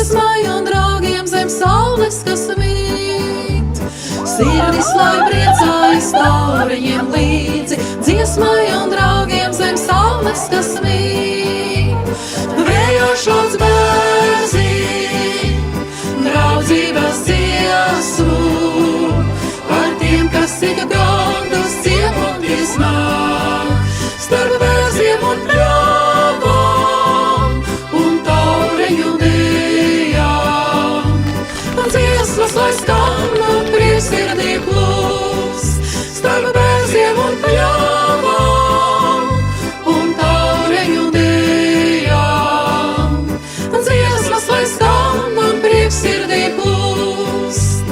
dziesmai un draugiem zem saules, kas mīt. Sirdis, lai priecājas tauriņiem līdzi, dziesmai un draugiem zem saules, kas mīt. Vējā šauc bērzi, draudzības dziesmu, par tiem, kas ik gandus ciemoties nāk, starp bērziem un pļāvām un taureņu dejām. Dziesmas, lai skan un priekšsirdī plūst, starp bērziem un pļāvām un taureņu dejām. Dziesmas, lai skan un priekšsirdī plūst,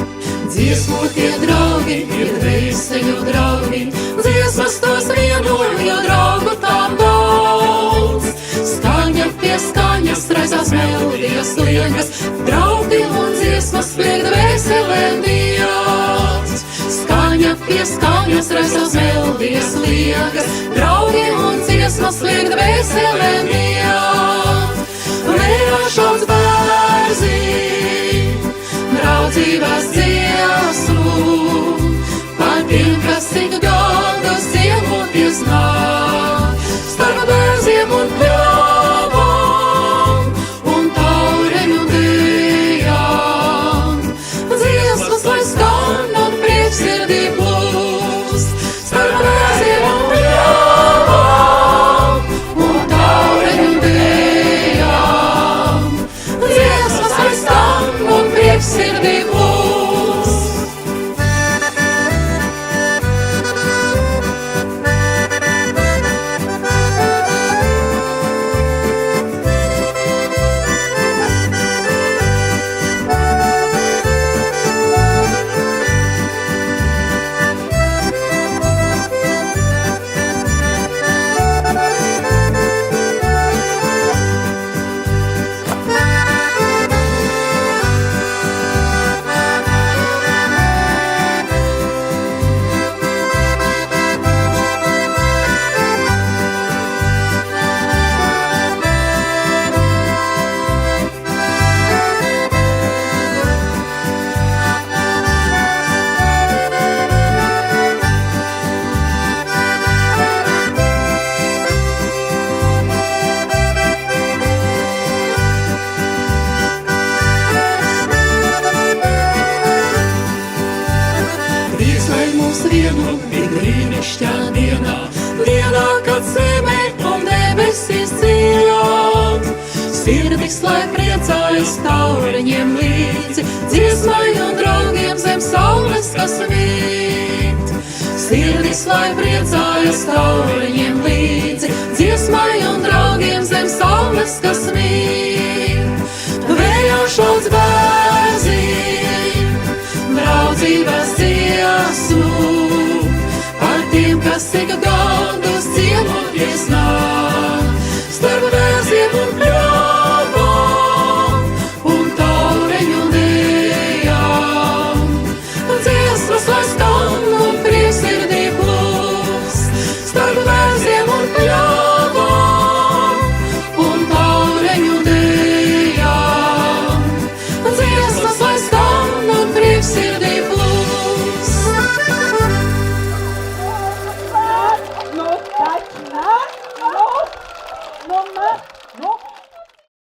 dziesmotie draugi ir dvēseļu draugi, dziesmas tos vienoja, draugu tām daudz. Skaņa pie skaņas raisās melodijas liekas, draugi un dziesmas liek dvēselēm Dievs. Skaņa pie skaņas raisās melodijas liekas, draugi un dziesmas liek dvēselēm Dievs. Vējā šauc bērzi, draudzības dziesmu, par tiem, kas ik gandus ciemoties nāk, starp bērziem un pļāvām un taureņu dejām. Dziesmas, lai skan un priekšsirdī plūst, starp bērziem un pļāvām un taureņu dejām. Dziesmas, lai skan un priekšsirdī plūst. Sirdis, lai priecājas tauriņiem līdzi, dziesmai un draugiem zem saules, kas mīt. Sirdis, lai priecājas tauriņiem līdzi, dziesmai un draugiem zem saules, kas mīt. Vējā šauc bērzi, draudzības dziesmu, par tiem, kas ik gandus ciemoties nāk.